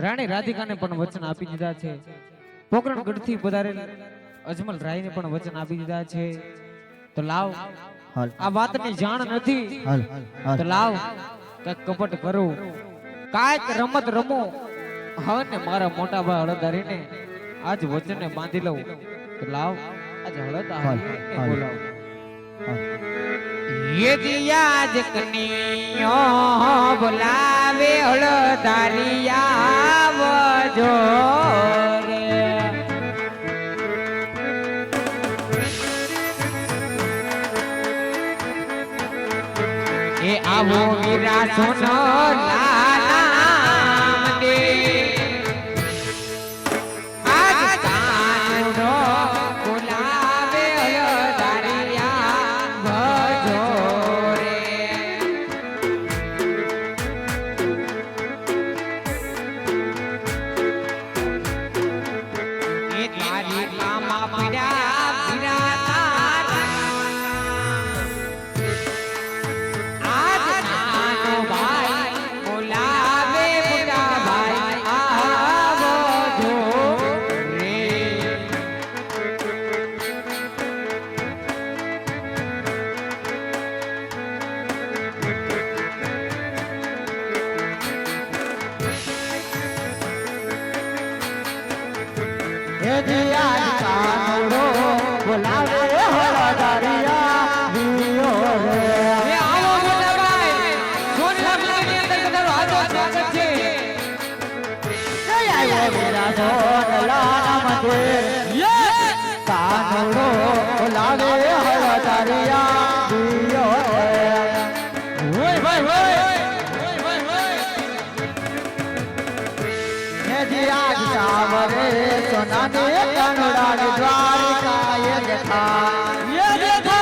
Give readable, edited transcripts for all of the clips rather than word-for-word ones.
રાણી રાધિકાને પણ વચન આપી દીધા છે. પોકરણગઢથી પધારેલ અજમલ રાયને પણ વચન આપી દીધા છે. તો લાવ આ વાતની જાણ નથી તો લાવ કઈક કપટ કરું, કાંઈક રમત રમો. હવે ને મારા મોટા ભાઈ હળદારીને આજ વચને બાંધી લઉં. તો લાવ આજ હળદારીને બોલાવ. ये दिया जकनियो बोलावे हळदारिया वजो रे. ए आवो वीरा सोनो लाला दे आज कानो बोलावे हळदारिया वजो रे. ए तारी मामा पड्या वीरा तारा आज नानो भाई बोलावे बुढ़ा भाई आवो जो रे. એ દિયા કાનુડો બોલાવે હળદારિયા દિયો રે. એ આવો મોટા ભાઈ સોનલા મિલની અંદર તમારું હાર્દિક સ્વાગત છે. જય આવ્યો મેરા સોનલા મંદિર. કાનુડો બોલાવે હળદારિયા દિયો રે. ઓય ભાઈ ઓય એ દિયા સાવરે સોનાને કાનુડાની દ્વારિકાએ જતા. ये देखो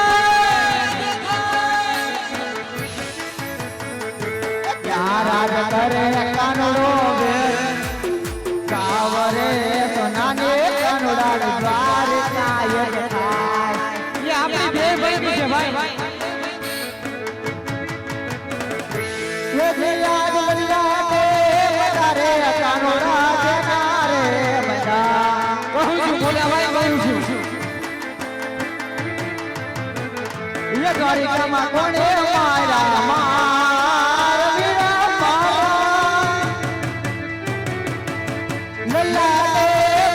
ત્યાં રાજ કરે કાનુડો બેર. સાવરે સોનાને કાનુડાની દ્વારિકાએ જતા. ये आपकी બે ભાઈ છે ભાઈ. એ દિયા બોલ્યા કે વધારે કાનુડા જતા રે બધા. કહું છું બોલ્યા ભાઈ કહું છું. એ દ્વારિકામાં કોણે માર્યા માર વીરા મારા. લલ્લા રે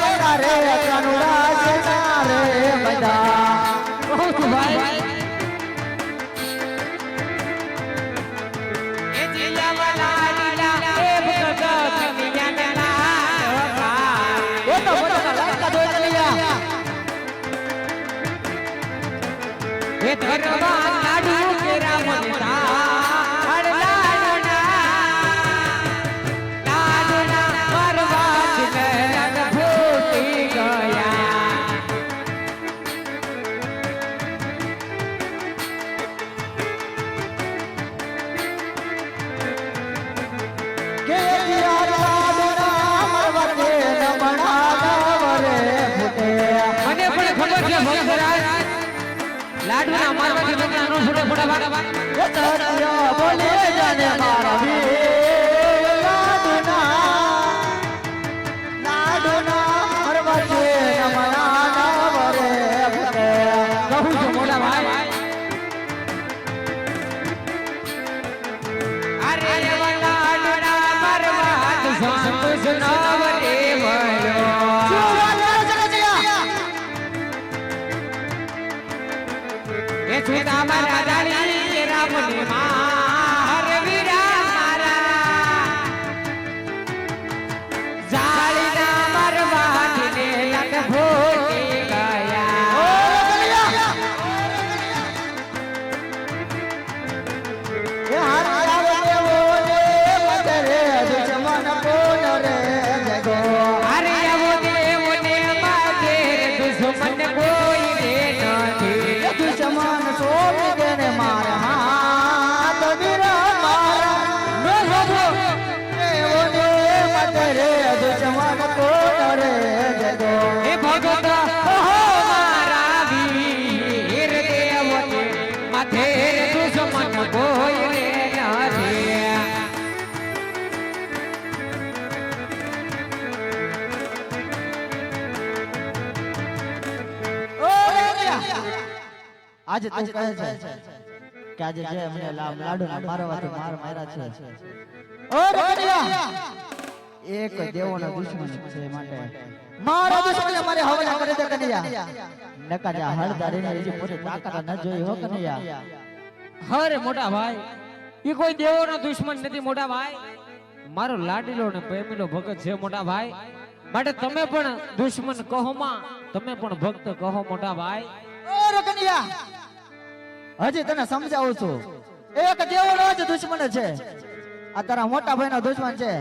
વધારે કાનુડા જતા રે બધા. કહું છું ભાઈ. એ જીયા વાલા લીલા એ ભગત કન્યાના એ તો બધા લાગતા દોઈ લીયા. એ ધરવા લાડુ કેરા મનતા લાડુના પરવા ચિલન ફૂટી ગયા. કે દિયા લાડુના મરવતે નમણા નવરે ફૂટે. મને પણ ખબર છે ભગતરાજ લાડુના મારવાથી બગડા નો છોડે ફોડા એ તત્યા બોલે જાને મારા વીર લાડુના મરવતે નમણા નવરે ફૂટે. કહું છું મોટા ભાઈ. અરે લાડુના મારવાત સંતોષ નવરે મળ્યો. એ છોટા મારા દાડી રામની માર વીરા મારા જાળીના મારવાને લટ ફૂટી ગયા. એ હારા દેવો ને મદરે દુશ્મન કોણ રે જગો. અરે આવો દેવને માથે દુશ્મન કોઈ રે નથી. દુશ્મન સોપી દેને મારા હાથ વીરા મારા. નો સાંભળો. દેવો ને મદરે દુશ્મન કોણ રે જગો. એ ભગત ઓહો મારા વીર દેવને માથે દુશ્મન કોઈ રે નથી. આજે તું કહે છે કે આજે જે મને લાડુ ના મારવાથી માર માર્યા છે ઓ રકડિયા એક દેવોનો દુશ્મન છે માટે મારા દુશ્મને મારે હવાલે કરી દે કનૈયા નકા જા હળદારીને એજી પૂરી તાકાત ન જોઈ હો કનૈયા અરે મોટા ભાઈ ઈ કોઈ દેવોનો દુશ્મન નથી મોટા ભાઈ, મારો લાડીલો ને પ્રેમીલો ભગત છે મોટા ભાઈ, માટે તમે પણ દુશ્મન કહો માં, તમે પણ ભક્ત કહો મોટા ભાઈ. ઓ રકનિયા હજી તને સમજાવું છું, એક દેવોનો જ દુશ્મન છે, આ તારા મોટા ભાઈનો દુશ્મન છે.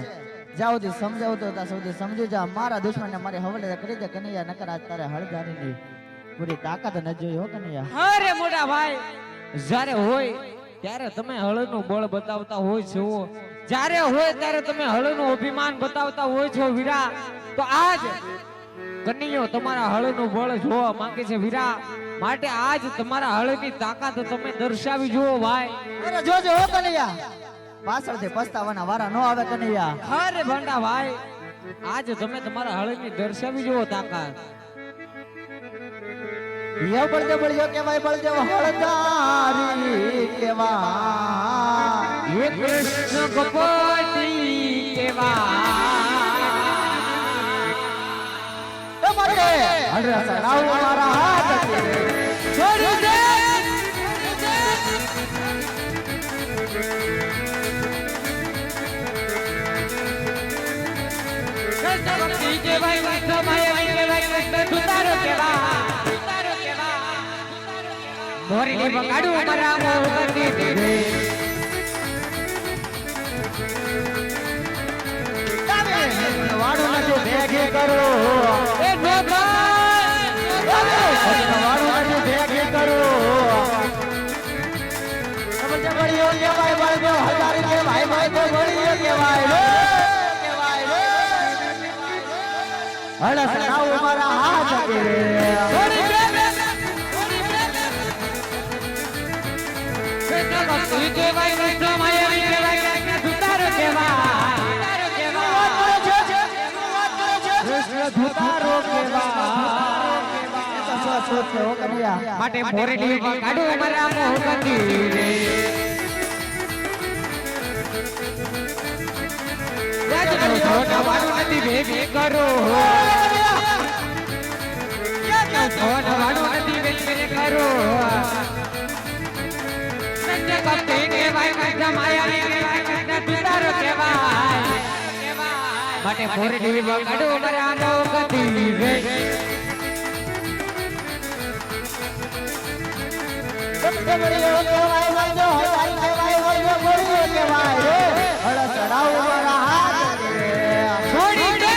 જાવ દી સમજાવું તો ત્યાં સુધી સમજી જા, મારા દુશ્મનને મારી હવાલે કરી દે કનૈયા, નકર આજ તારે હળદારીની પૂરી તાકાત ન જોઈ હો કનૈયા. અરે મોટા ભાઈ જ્યારે હોય ત્યારે તમે હળનું બળ બતાવતા હોય છો, જ્યારે હોય ત્યારે તમે હળનું અભિમાન બતાવતા હોય છો વીરા, તો આજ કનૈયો તમારા હળનું બળ જોવા માંગે છે વીરા, માટે આજ તમારા હળની તાકાત તમે દર્શાવી જુઓ ભાઈ. અરે જોજો હો કનૈયા, પાછળથી પસ્તાવાના વારા ન આવે કનૈયા. અરે ભંડા ભાઈ આજ તમે તમારા હળની દર્શાવી જુઓ તાકાત. યો બળદેવ બળ્યો કેવાય, બળદેવ હળદારી કેવાય, હે કૃષ્ણ કપટી કેવાય, માટે હળરસ રાવ મારા હાથ છોડી દે કૃષ્ણ કપટી કેવાય, કૃષ્ણ માયા કેવાય, કૃષ્ણ દુતારો કેવાય, મોરી બગાડું મારા મોહની દીવે, વાડું નથી ભેગી કરો એ નો ભાઈ વાડું નથી ભેગી કરો. બળદેવ બળ્યો કેવાય, બળદેવ હળદારી કેવાય, બળદેવ બળ્યો કેવાય રે, કેવાય રે. હળસ રાવ મારા હાથ છોડી દે કૃષ્ણ ભક્તિ કેવાય, કૃષ્ણ માયા કેવાય, કૃષ્ણ દુતારો કેવાય, કૃષ્ણ ધુતારો કેવાય, માટે મોરડી કાઢો મારા મોહની રે, વાળું નથી ભેગી કરો, વાળું નથી ભેગી કરો, ભક્તિ કેવાય, કૃષ્ણ માયા કેવાય, કૃષ્ણ દુતારો કેવાય, માટે મોરડી કાઢો મારા મોહની રે. છોડી દે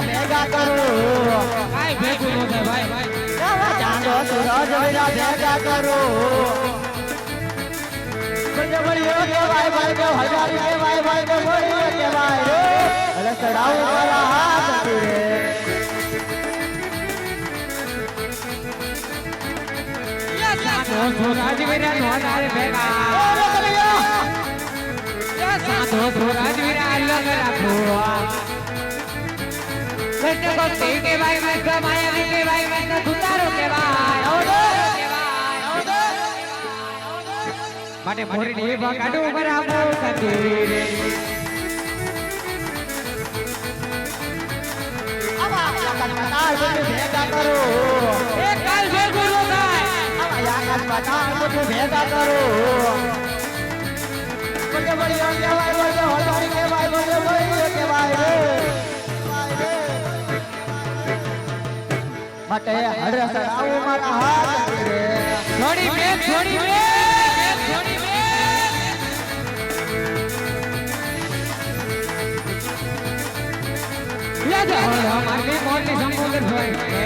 ભેગા કરો કાઈ ભેગું ન થાય ભાઈ, ભેગા કરો. બળિયો કેવાય, બળદેવ હળદારી કેવાય, બળદેવ બળિયો કેવાય રે, અરે ચડાવ મારા હાથ રે. સાધો રાજવીરા નો આધાર ભેગા, સાધો રાજવીરા અલગ રાખો, કૃષ્ણ ભક્તિ કેવાય, કૃષ્ણ માયા કેવાય, કૃષ્ણ દુતારો કેવાય, માટે મોરડી કાઢો મારા મોહની રે. ભેગા કરો એ કાલ ભેગું ન થાય, ભેગા કરો. બળિયો કેવાય, બળદેવ હળદારી કેવાય, બળદેવ બળિયો કેવાય રે, માટે હળરસ રાવ મારા હાથ રે. છોડી બે છોડી બે છોડી બે, યાદ હળ મારી મોરલી સમુદ્ર હોય છે,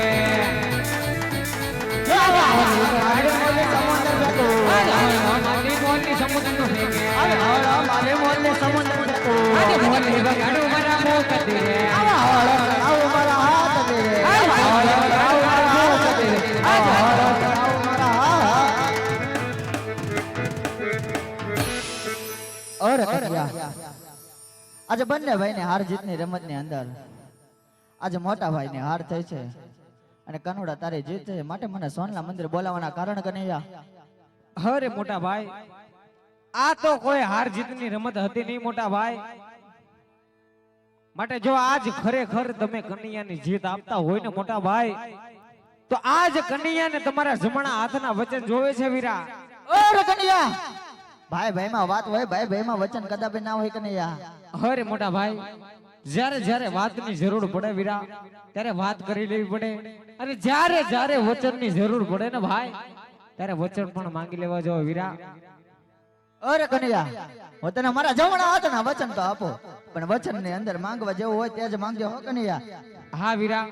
મારી મોરલી સમુદ્ર નો છે, મારે મોરલે સમુદ્ર આજે મોરલી બગાડું મારા મોહની રે, રાવ મારા હાથ રે, રાવ મારા હાથ રે, રાવ મારા હાથ. ઓર કન્યા આજે બંને ભાઈને હાર જીતની રમતની અંદર આજે મોટા ભાઈને હાર થઈ છે અને કનુડા તારી જીત છે માટે મને સોનલા મંદિર બોલાવવાના કારણ કનૈયા. અરે મોટા ભાઈ, આ તો કોઈ હાર જીતની રમત હતી નહીં મોટા ભાઈ. માટે જો આજ ખરેખર તમે કનૈયાની જીત આપતા હોય ને મોટા ભાઈ, તો આજ કનૈયાને તમારા જમણા હાથના વચન જોવે છે વીરા. ઓરે કનૈયા, ભાઈ ભાઈમાં વાત હોય, ભાઈ ભાઈમાં વચન કદાપી ના હોય કનૈયા. અરે મોટા ભાઈ, જ્યારે જ્યારે વાતની જરૂર પડે વીરા, ત્યારે વાત કરી લેવી પડે, અને જ્યારે જ્યારે વચનની જરૂર પડે ને ભાઈ, ત્યારે વચન પણ માંગી લેવા જાવ વીરા. અરે કનૈયા, હું તને મારા જમણા હાથના વચન તો આપો, પણ વચન ની અંદર માંગવા જેવું હોય તે જ માંગજો હો કનૈયા. હા વીરા,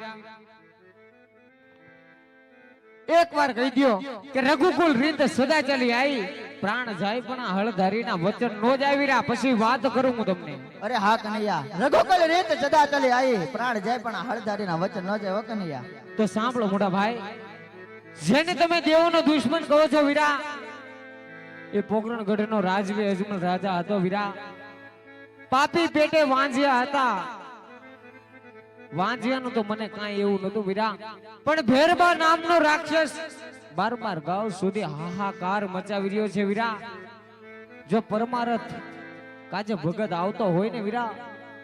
એક વાર કહી દયો કે રઘુકુલ રીત સદા ચાલી આવી, પ્રાણ જાય પણ આ હળધારીના વચન નો જાય વીરા. પછી વાત કરું હું તમને. અરે હા કનૈયા, રઘુકુલ રીત સદા ચાલી આવી, પ્રાણ જાય પણ આ હળધારીના વચન ન જાય હો કનૈયા. તો સાંભળો મોટા ભાઈ, જેને તમે દેવોનો દુશ્મન કહો છો વીરા, એ પોકરણગઢનો રાજવી અજમલ રાજા હતો વીરા. પાપી પેટે વાંજ્યા હતા. વાંજ્યાનું તો મને કાંઈ એવું નતું વીરા, પણ ભેરબા નામનો રાક્ષસ 12 ગાંવ સુધી હાહાકાર મચાવી રહ્યો છે વીરા. જો પરમારથ કાજે ભગત આવતો હોય ને વીરા,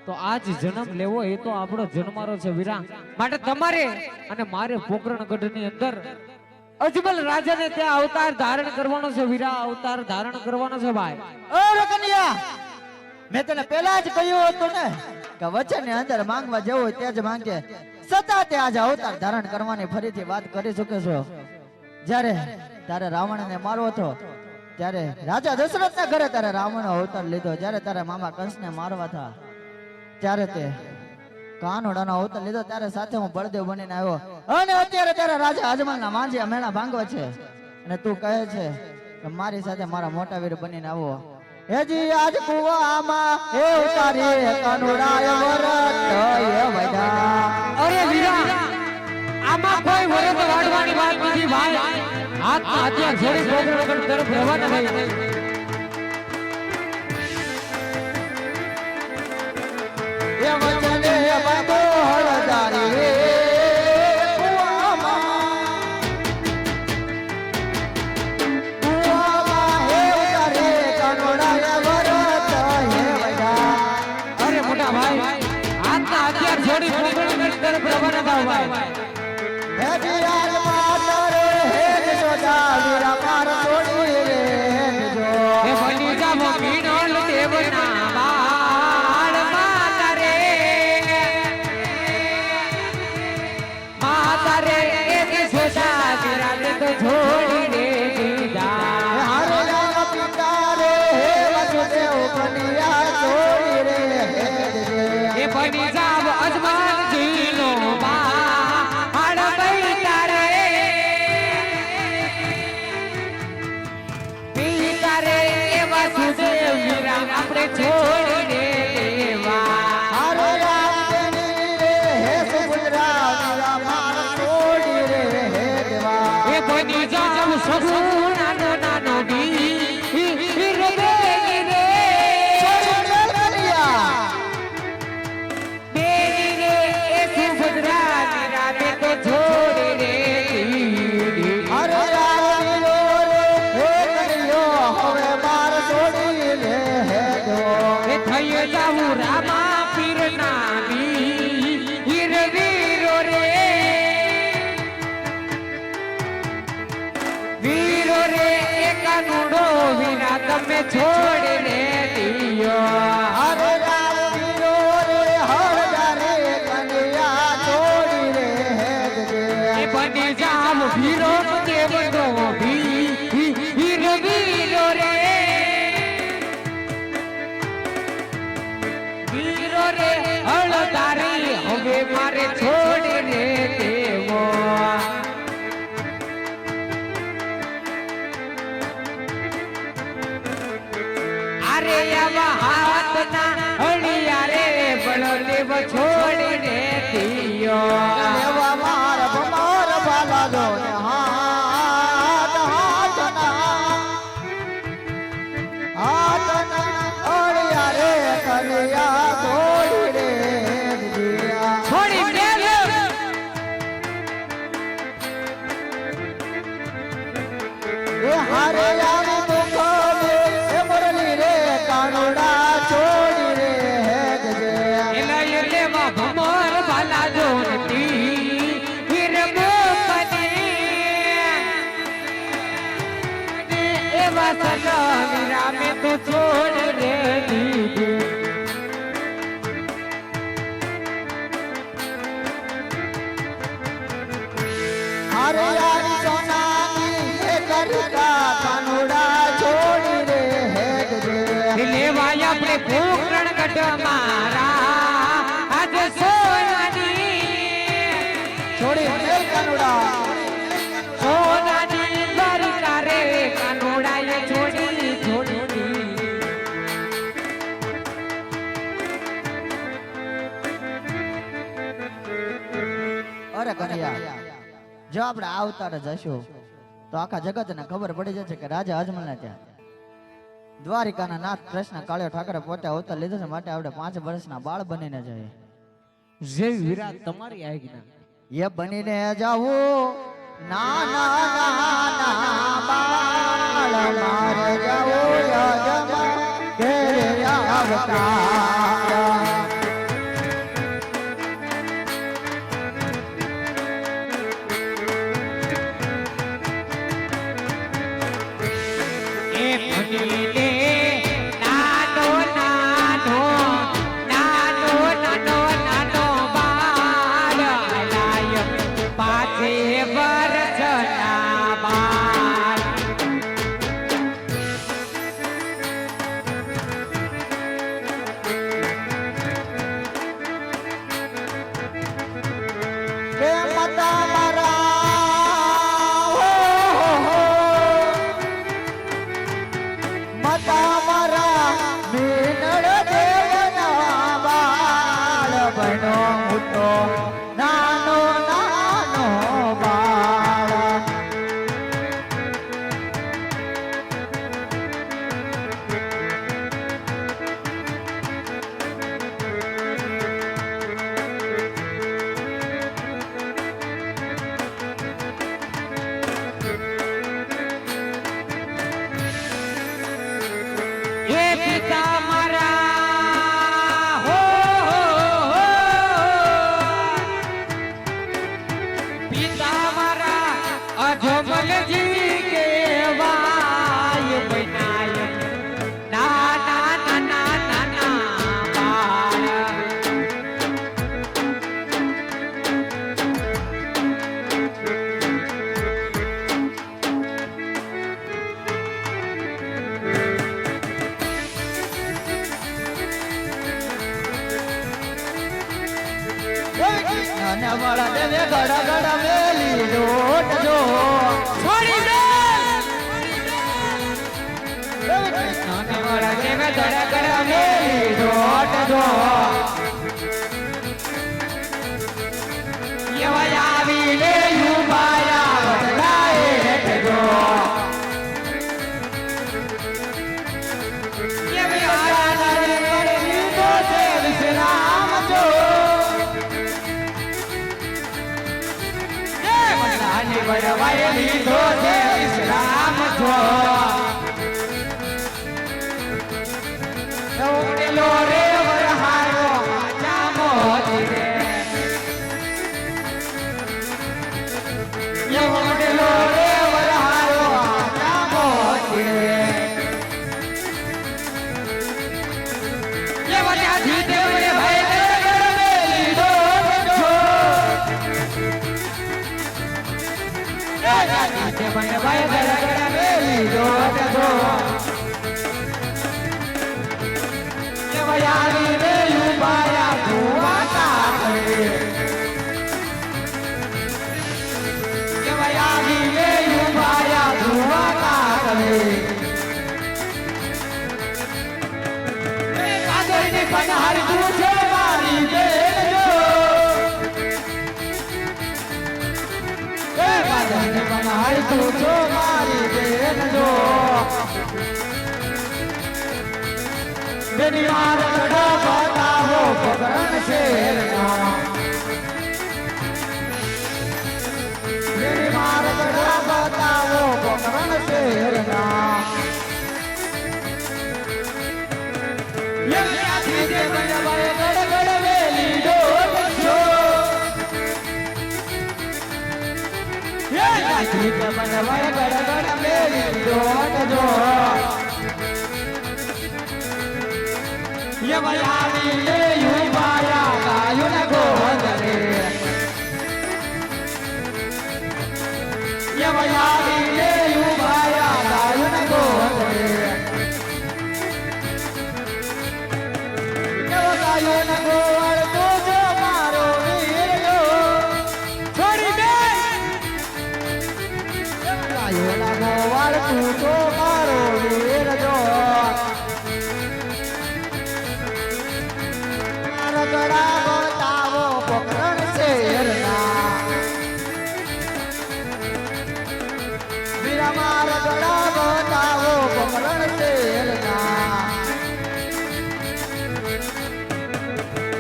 તો આજ જન્મ લેવો એ તો આપણો જન્મારો છે વીરા. માટે તમારે અને મારે પોકરણગઢની અંદર અજમલ રાજાને ત્યાં અવતાર ધારણ કરવાનો છે વીરા. અવતાર ધારણ કરવાનો છે ભાઈ. અરે કનૈયા, મેં તને પહેલા જ કહ્યું હતું ને કે વચન ની અંદર માંગવા જેવું હોય તે જ માંગે. છતાં તે આજે અવતાર ધારણ કરવાની ફરીથી વાત કરી ચૂકે છો. જ્યારે તારે રાવણને મારવો હતો, ત્યારે રાજા દશરથના ઘરે તારે રાવણનો અવતાર લીધો. જ્યારે તારે મામા કંસને મારવા હતા, ત્યારે તે કાનોડાનો અવતાર લીધો. ત્યારે સાથે હું બળદેવ બનીને આવ્યો, અને અત્યારે તારા રાજા અજમલના માંજિયા મેળા ભાંગવા છે, અને તું કહે છે કે મારી સાથે મારા મોટા વીર બનીને આવો. હેજી આજ કુવામાં હે ઉતારી કાનોડાય વરત એ વૈદા. અરે વીરા, આમાં કોઈ વરત વાળવાની વાત નથી ભાઈ. હાથમાં હથિયાર છોડી પોકરણગઢ તરફ રવાના થઈ. એ વચને બાંધો હળદારી છોડી પોકરણગઢ તરફ રવાના થાવ ભાઈ. હે બિરાજ માતર હે જોજા વીરા પાર છોડી રે જો. હે બની જાવો મીણોલ દેવના બાળ માતા રે. માતા રે એ જોજા વીરા તો છોડી દે દીધા. હારો યાર પિતા રે હે વસુદેવ કન્યા છોડી રે હે બની જાવ અજમલજીનો બાળ બેટા રે. પિતા રે એ વસુદેવ વીરા આપણે છોડી દેવા. હારો યાર રે હે સુભદ્રા વીરા માર છોડી રે હે દેવા. એ બની જાવ સગુણ નાનો નાનો વીર રે રે. રામા પીર ના વીર વીરો રે. વીરો રે એક કાનુડો વીરા તમે છોડી રે દિયો. હરે રામ વીરો રે હરજા રે કન્યા છોડી રે હે. એ બની જાવ વીરો દેવનો વીર વીરો રે. વીરો રે હળદારી હવે મારે છોડી રે દેવો. અરે આવા હાથના હળિયા રે બળદેવ છોડી રે દિયો. દેવા માર ભમાર ભાલા દો ને હાથ હાથના અળિયા રે કન્યા છોડી રે દિયા. છોડી મેલ વીરા મેં તો છોડ રે દીધી અરે યાર સોનાની એ કરતા કાનુડા છોડી રે હેડ રે લેવાય આપણે પોકરણ ગઢ મારા આજ સોનાની છોડી રે કાનુડા સોનાની દ્વારિકા રે કાનુડાએ છોડી છોડી અરે કન્યા જો આપણે આવતા જશું તો આખા જગતને ખબર પડી જશે કે રાજા અજમલને ત્યાં દ્વારિકાના નાથ કૃષ્ણ કાળિયો ઠાકરે પોતે અવતાર લીધો છે માટે આપણે 5 વર્ષના બાળ બનીને જઈએ જે વીરા તમારી આજ્ઞા એ બનીને જાવું નાના નાના બાળ મારે જાવું યજમા ઘેરે આવતા વાળા દેવે ગડા ગડા મેલી જોટ જો છોડી દે નાના વાળા દેવે ગડા ગડા મેલી જોટ જો યવા આવી લે યુબાયા વડલાએ હેઠજો યવા આલા રે લીધો છે વિશ્રામ જો વડવાય લીધો છે વિશ્રામ છો ઉડેલો રે વરહારો ચામો રે ઉડેલો રે વરહારો ચામો રે એ વટાથી દેવડે ભાઈ લીધો છો તે મને ભાઈ ગરગર મેલી જોટ જો કે વયારી રે યુબાયા ભુવાતા કરે કે વયારી રે યુબાયા ભુવાતા કરે એ કાદરની પનહાર તું છે મારી દેજો એ કાદરની પનહાર તું છો મારી દેજો તેની માર ગઢા બતાવો પકરણ શેરના તેની માર ગઢા બતાવો પકરણ શેરના યમયાથી જે બળવાય ગડગડ વેલી ડોલ છો યે જીત બનવાય ગડગડ મેલી જોડજો યવયાની લે યુવાયા ગાયું ને ગોંદરે યવયાની લે યુવાયા ગાયું ને ગોંદરે યવ ગાયું ને ગોળ તુજો મારો વીર જો છોડી દે ગાયું ને ગોળ તુજો મારો વીર જો રગડા બતાવો પકરણ શેરના વીરા રગડા બતાવો પકરણ શેરના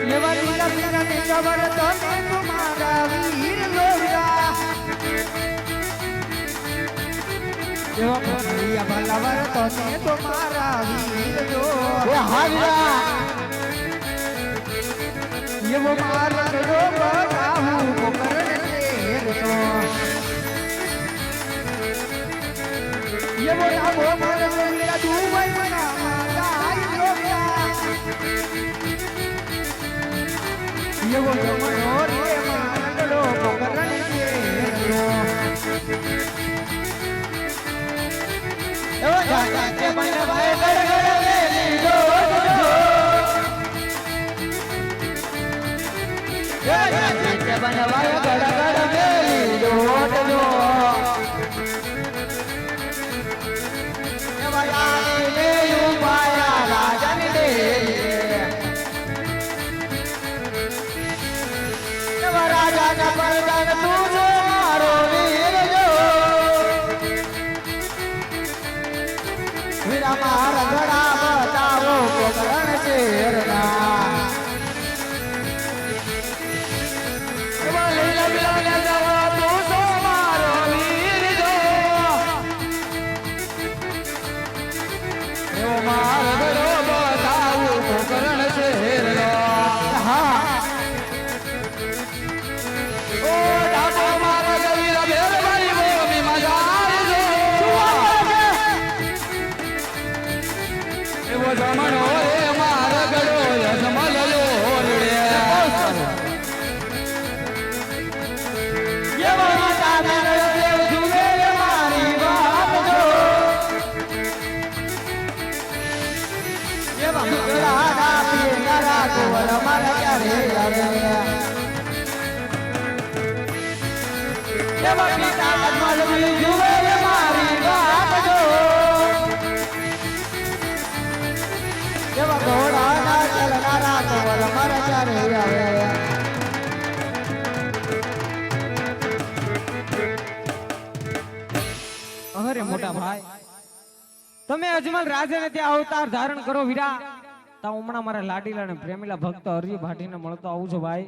એવા વીરા વીરા ને ખબર તો તમારા વીર લોરા એવા ભરિયા ભલાવર તો તમારા વીર જો એ હાલ્યા યવો મારગડો બતાવું પોકરણ શેરનો યવો નામો મારગડો દુબઈ ના મારા લોકા યવો જમણો રે મારગડો પોકરણ શેરનો એવો જાતા કે મને ભાઈ ગડગડ વેલી જો બનવાય ગડગડ મેલી જોડજો યવયાની લે યુવાયા રાજન દે યવ રાજા પરદાન તુજો મારો વીર જો વીરા મારા ગડા બતાવો પોકરણ શેરના જમણો રે મારગડો યજમલ લોરડે યવા માતા મેળો દેવ જુએ મારી વાત જો યવા મુકડા દાપી નરા કોવલ મારા ક્યારે આવે યવા પિતા કદમલ જુએ મારી વાત જો યવા ઘોડા ના ચલનારા કોવલ મારા ક્યારે આવે અરે મોટા ભાઈ તમે અજમલ રાજાને ત્યાં અવતાર ધારણ કરો વીરા તો હમણાં મારા લાડીલા અને પ્રેમીલા ભક્ત હરિ ભાટીને મળતો આવું છો ભાઈ